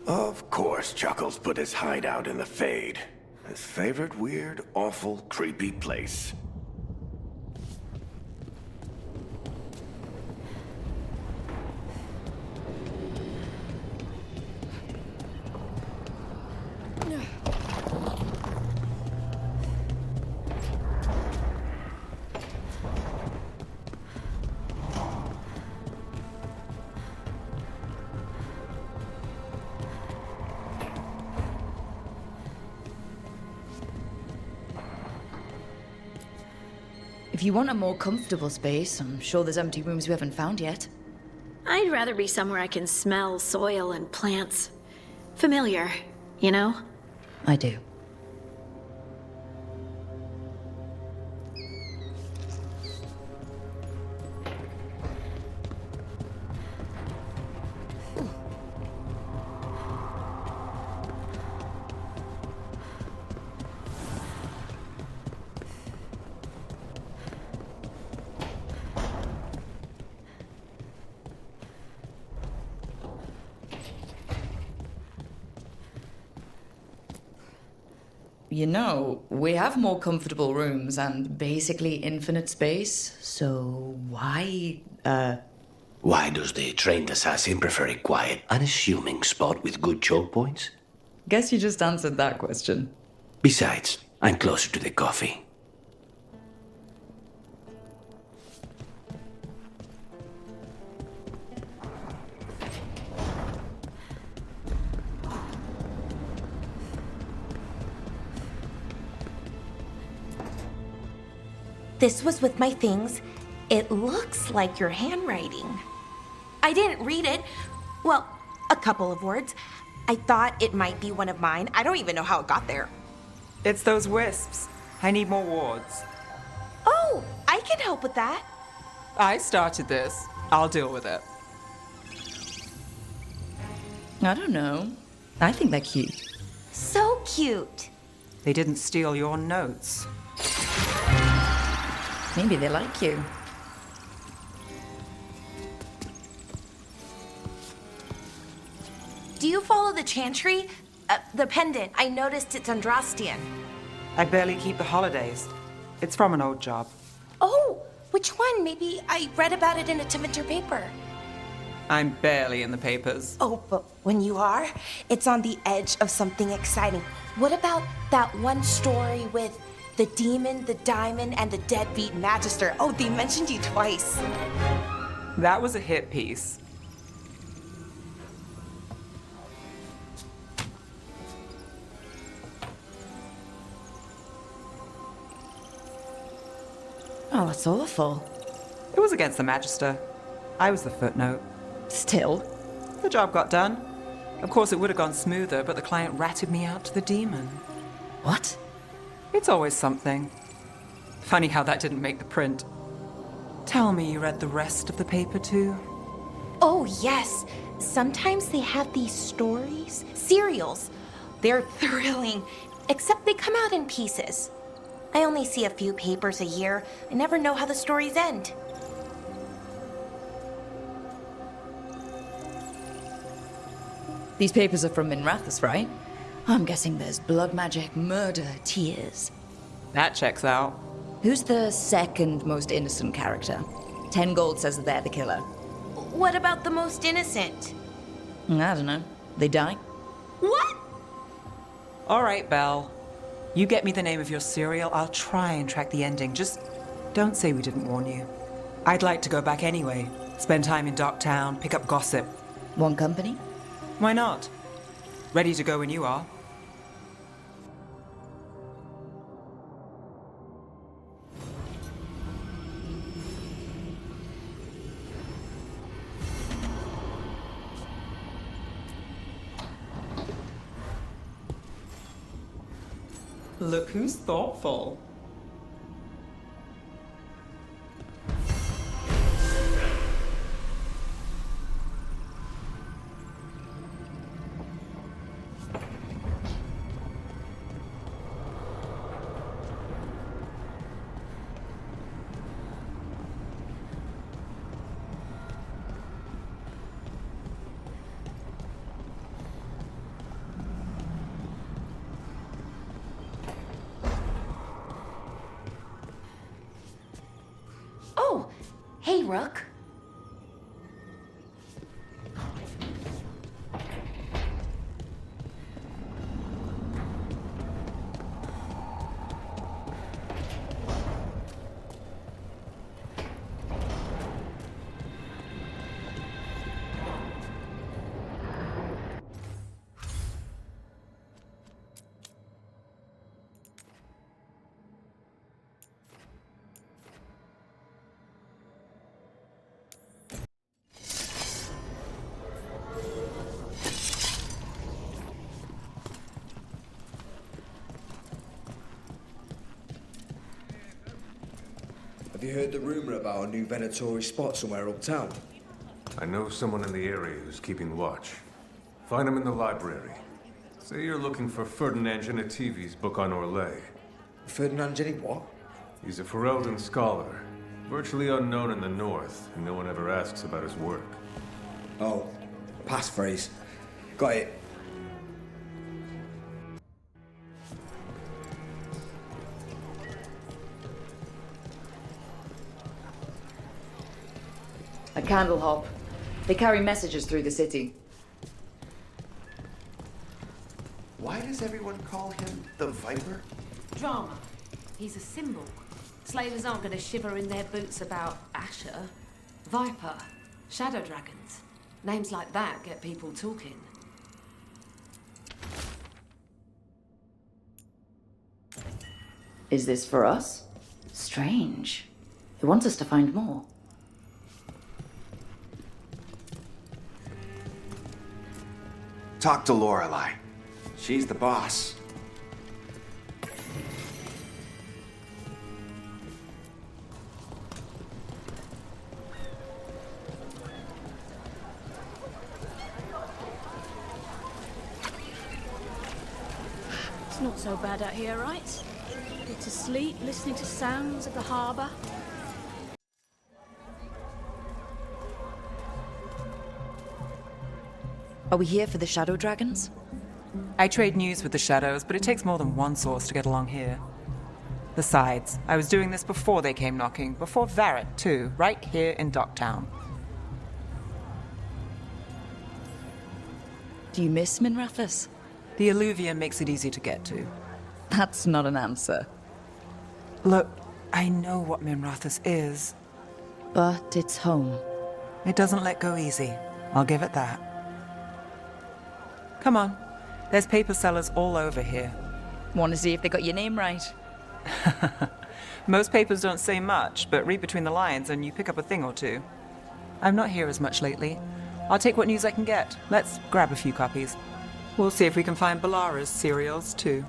Of course, Chuckles put his hideout in the Fade. His favorite weird, awful, creepy place. If you want a more comfortable space, I'm sure there's empty rooms we haven't found yet. I'd rather be somewhere I can smell soil and plants. Familiar, you know? I do. You know, we have more comfortable rooms and basically infinite space, so why, Why does the trained assassin prefer a quiet, unassuming spot with good choke points? Guess you just answered that question. Besides, I'm closer to the coffee. This was with my things. It looks like your handwriting. I didn't read it. Well, a couple of words. I thought it might be one of mine. I don't even know how it got there. It's those wisps. I need more wards. Oh, I can help with that. I started this. I'll deal with it. I don't know. I think they're cute. So cute. They didn't steal your notes. Maybe they like you. Do you follow the chantry? The pendant. I noticed it's Andrastian. I barely keep the holidays. It's from an old job. Oh, which one? Maybe I read about it in a Tevinter paper. I'm barely in the papers. Oh, but when you are, it's on the edge of something exciting. What about that one story with the demon, the diamond, and the deadbeat magister? Oh, they mentioned you twice. That was a hit piece. Oh, that's awful. It was against the Magister. I was the footnote. Still. The job got done. Of course, it would have gone smoother, but the client ratted me out to the demon. What? It's always something. Funny how that didn't make the print. Tell me you read the rest of the paper too? Oh, yes. Sometimes they have these stories, serials. They're thrilling, except they come out in pieces. I only see a few papers a year. I never know how the stories end. These papers are from Minrathous, right? I'm guessing there's blood magic, murder, tears. That checks out. Who's the second most innocent character? 10 gold says that they're the killer. What about the most innocent? I don't know. They die? What? All right, Belle. You get me the name of your serial, I'll try and track the ending. Just don't say we didn't warn you. I'd like to go back anyway. Spend time in Docktown, pick up gossip. One company? Why not? Ready to go when you are. Look who's thoughtful. Hey, Rook. Have you heard the rumour about a new venatory spot somewhere uptown? I know someone in the area who's keeping watch. Find him in the library. Say you're looking for Ferdinand Genetivi's book on Orlais. Ferdinand Jenny what? He's a Ferelden scholar, virtually unknown in the north, and no one ever asks about his work. Oh, passphrase. Got it. A candle hop. They carry messages through the city. Why does everyone call him the Viper? Drama. He's a symbol. Slavers aren't going to shiver in their boots about Asher. Viper. Shadow dragons. Names like that get people talking. Is this for us? Strange. He wants us to find more. Talk to Lorelei. She's the boss. It's not so bad out here, right? Get to sleep, listening to sounds of the harbour. Are we here for the shadow dragons? I trade news with the shadows, but it takes more than one source to get along here. Besides, I was doing this before they came knocking, before Varric too, right here in Docktown. Do you miss Minrathous? The alluvium makes it easy to get to. That's not an answer. Look, I know what Minrathous is. But it's home. It doesn't let go easy. I'll give it that. Come on. There's paper sellers all over here. Want to see if they got your name right? Most papers don't say much, but read between the lines and you pick up a thing or two. I'm not here as much lately. I'll take what news I can get. Let's grab a few copies. We'll see if we can find Balara's cereals, too.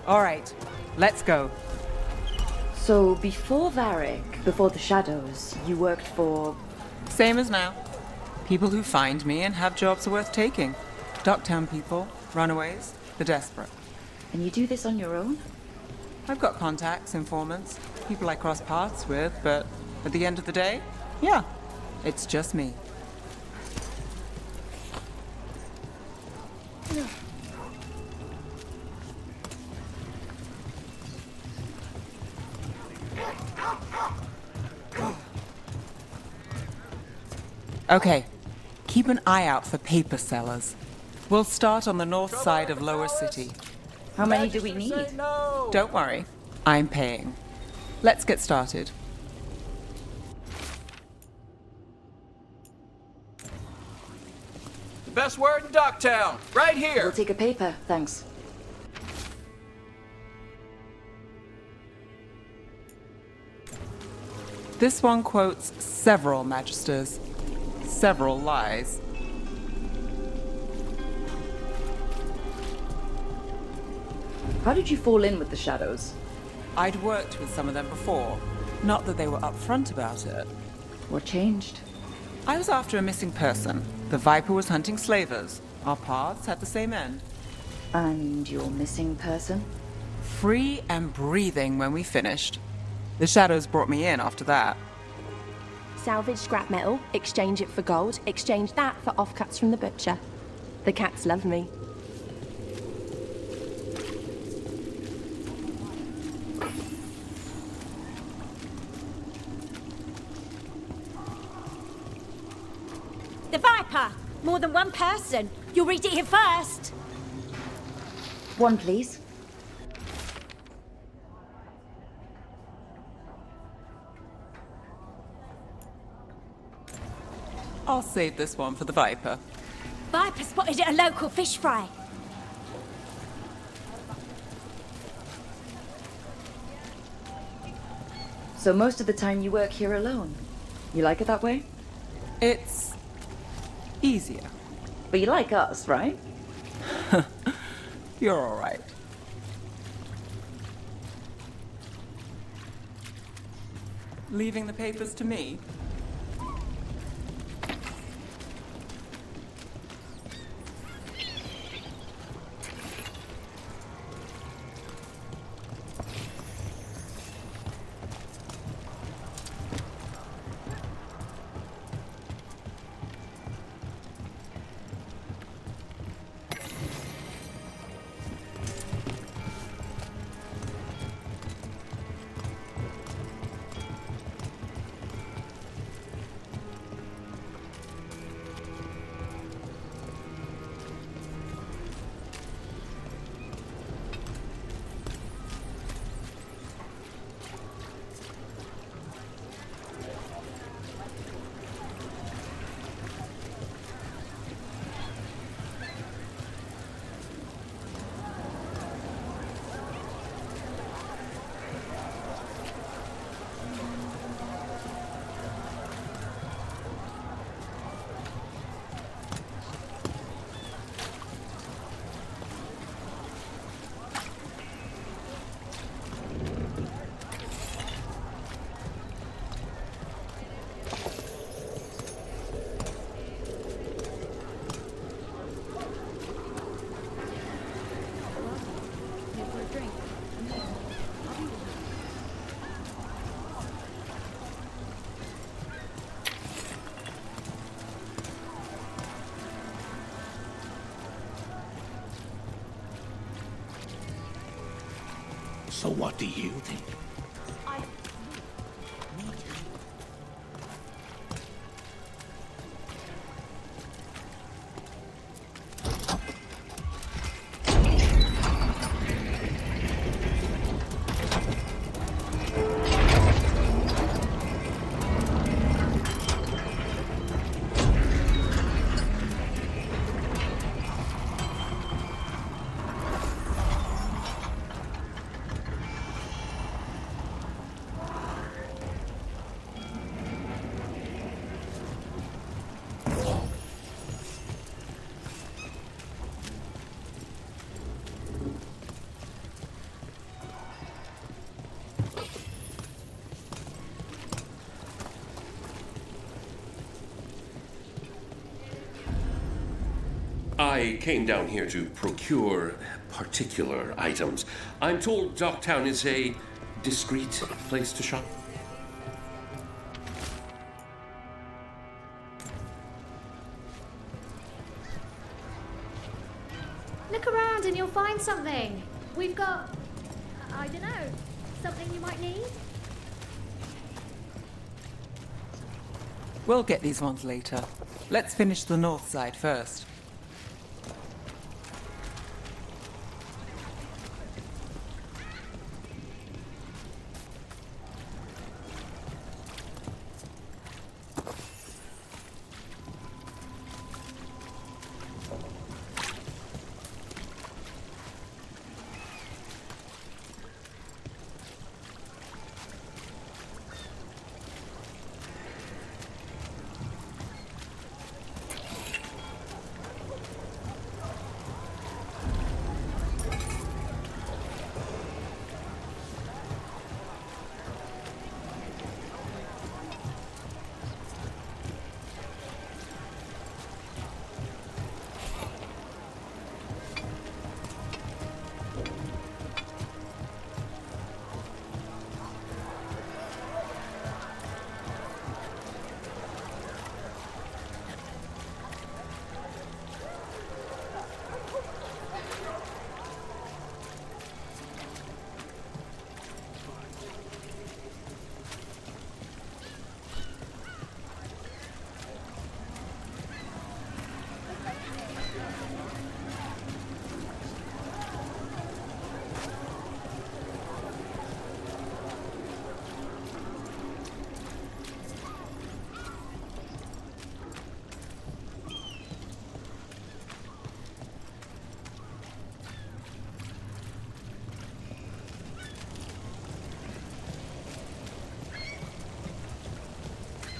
All right, let's go. So before Varric, before the shadows, you worked for... Same as now. People who find me and have jobs worth taking. Docktown people, runaways, the desperate. And you do this on your own? I've got contacts, informants, people I cross paths with, but at the end of the day, yeah, it's just me. Okay, keep an eye out for paper sellers. We'll start on the north side of Lower City. How many do we need? Don't worry, I'm paying. Let's get started. The best word in Docktown, right here. We'll take a paper, thanks. This one quotes several magisters, several lies. How did you fall in with the shadows? I'd worked with some of them before. Not that they were upfront about it. What changed? I was after a missing person. The Viper was hunting slavers. Our paths had the same end. And your missing person? Free and breathing when we finished. The shadows brought me in after that. Salvage scrap metal, exchange it for gold, exchange that for offcuts from the butcher. The cats love me. Viper! More than one person. You'll read it here first. One, please. I'll save this one for the Viper. Viper spotted at a local fish fry. So most of the time you work here alone. You like it that way? It's easier. But you like us, right? You're all right. Leaving the papers to me? So what do you think? I came down here to procure particular items. I'm told Docktown is a discreet place to shop. Look around and you'll find something. We've got, I don't know, something you might need? We'll get these ones later. Let's finish the north side first.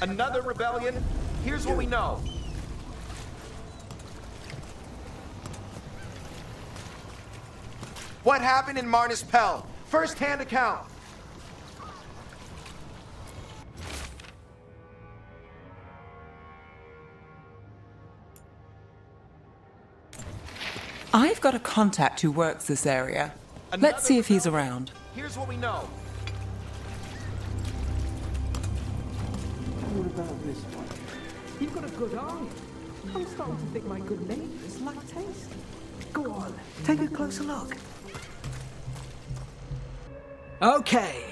Another rebellion? Here's what we know. What happened in Marnus Pell? First-hand account. I've got a contact who works this area. Let's see if he's around. Here's what we know. What about this one? You've got a good eye. I'm starting to think my good neighbours like taste. Go on, take a closer look. Okay.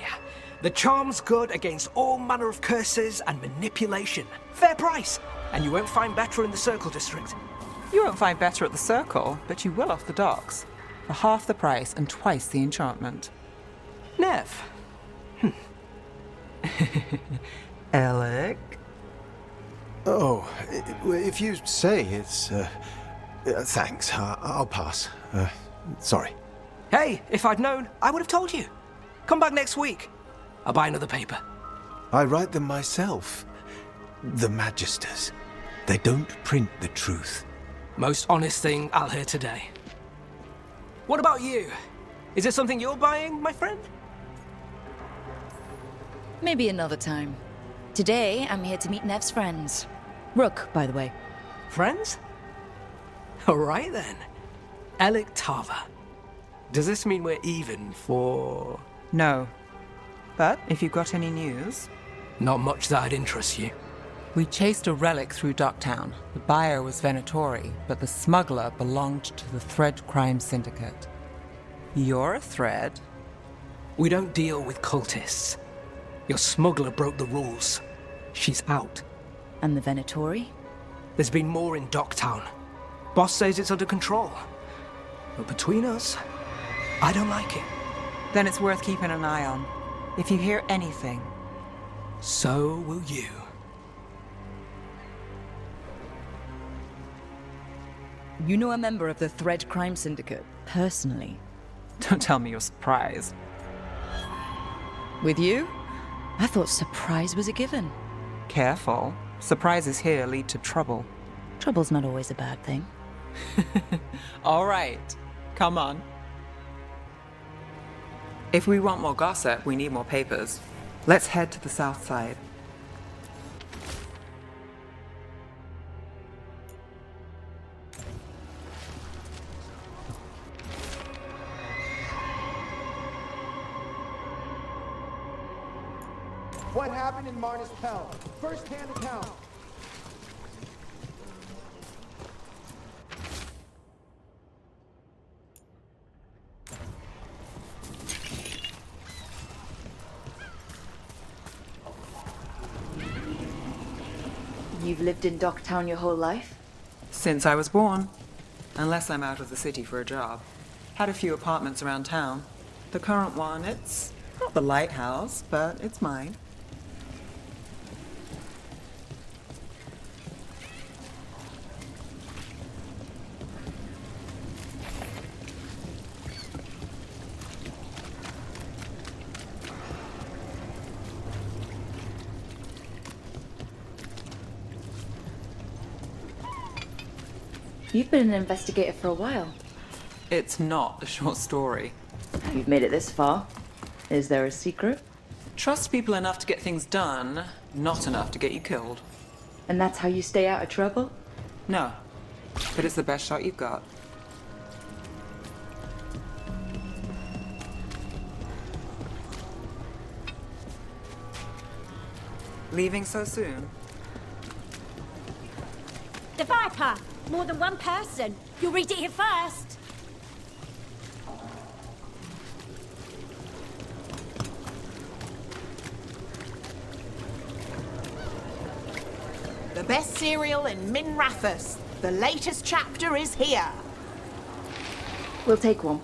The charm's good against all manner of curses and manipulation. Fair price. And you won't find better in the Circle District. You won't find better at the Circle, but you will off the docks. For half the price and twice the enchantment. Neve. Alec? Oh, if you say it's... thanks, I'll pass. Sorry. Hey, if I'd known, I would have told you. Come back next week. I'll buy another paper. I write them myself. The Magisters. They don't print the truth. Most honest thing I'll hear today. What about you? Is there something you're buying, my friend? Maybe another time. Today, I'm here to meet Neve's friends. Rook, by the way. Friends? All right then. Alec Tava. Does this mean we're even for... No. But if you've got any news... Not much that'd interest you. We chased a relic through Docktown. The buyer was Venatori, but the smuggler belonged to the Thread Crime Syndicate. You're a thread? We don't deal with cultists. Your smuggler broke the rules. She's out. And the Venatori? There's been more in Docktown. Boss says it's under control. But between us, I don't like it. Then it's worth keeping an eye on. If you hear anything... So will you. You know a member of the Thread Crime Syndicate, personally? Don't tell me you're surprised. With you? I thought surprise was a given. Careful. Surprises here lead to trouble. Trouble's not always a bad thing. All right. Come on. If we want more gossip, we need more papers. Let's head to the south side. What happened in Marnus Pell? First-hand account. You've lived in Docktown your whole life? Since I was born. Unless I'm out of the city for a job. Had a few apartments around town. The current one, it's not the lighthouse, but it's mine. You've been an investigator for a while. It's not a short story. You've made it this far. Is there a secret? Trust people enough to get things done, not enough to get you killed. And that's how you stay out of trouble? No, but it's the best shot you've got. Leaving so soon? The Viper! More than one person. You'll read it here first. The best cereal in Min Rathus. The latest chapter is here. We'll take one.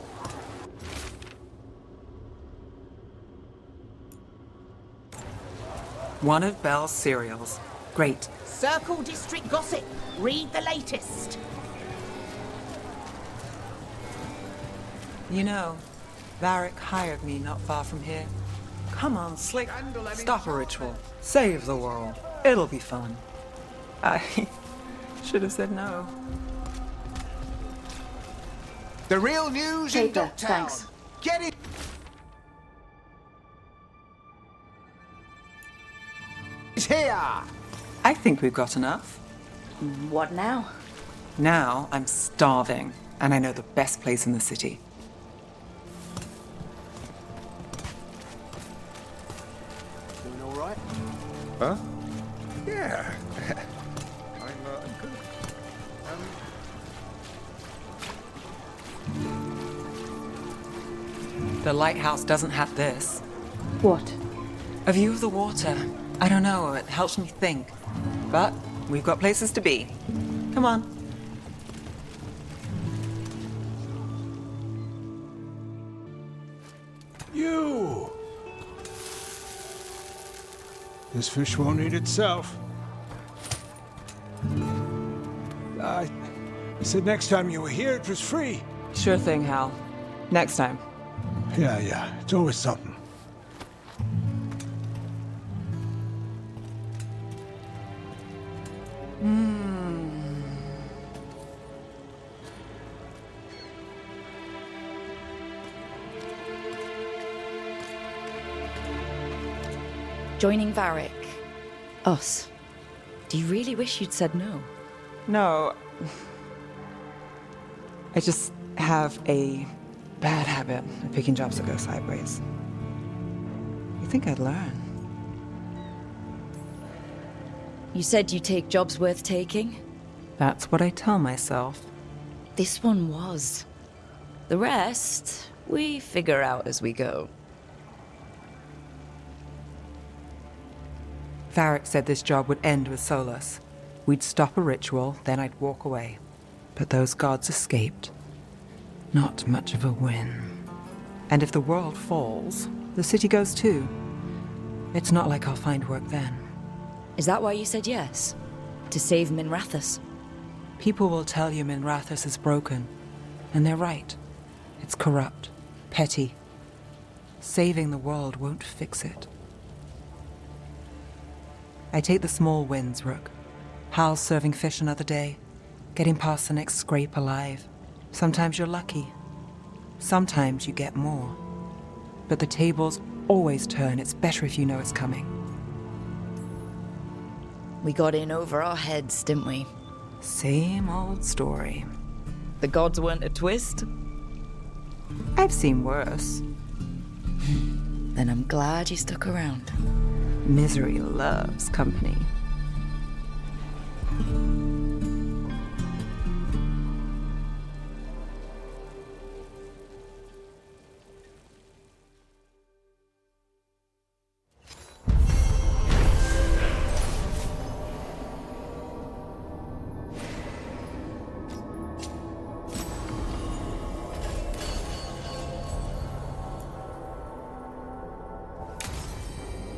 One of Belle's cereals. Great. Circle District Gossip. Read the latest. You know, Varric hired me not far from here. Come on, Slick. Stop a ritual. Save the world. It'll be fun. I should have said no. The real news in Paper, Ducktown. thanks. Get it. It's here. I think we've got enough. What now? Now I'm starving, and I know the best place in the city. Doing all right? Huh? Yeah. I'm good. The lighthouse doesn't have this. What? A view of the water. I don't know, it helps me think. But we've got places to be. Come on. You! This fish won't eat itself. I said next time you were here it was free. Sure thing, Hal. Next time. Yeah, it's always something. Joining Varric. Us. Do you really wish you'd said no? No. I just have a bad habit of picking jobs that go sideways. You think I'd learn? You said you take jobs worth taking? That's what I tell myself. This one was. The rest, we figure out as we go. Varric said this job would end with Solus. We'd stop a ritual, then I'd walk away. But those gods escaped. Not much of a win. And if the world falls, the city goes too. It's not like I'll find work then. Is that why you said yes? To save Minrathous? People will tell you Minrathous is broken. And they're right. It's corrupt, petty. Saving the world won't fix it. I take the small wins, Rook. Hal's serving fish another day, getting past the next scrape alive. Sometimes you're lucky. Sometimes you get more. But the tables always turn. It's better if you know it's coming. We got in over our heads, didn't we? Same old story. The gods weren't a twist? I've seen worse. Then I'm glad you stuck around. Misery loves company.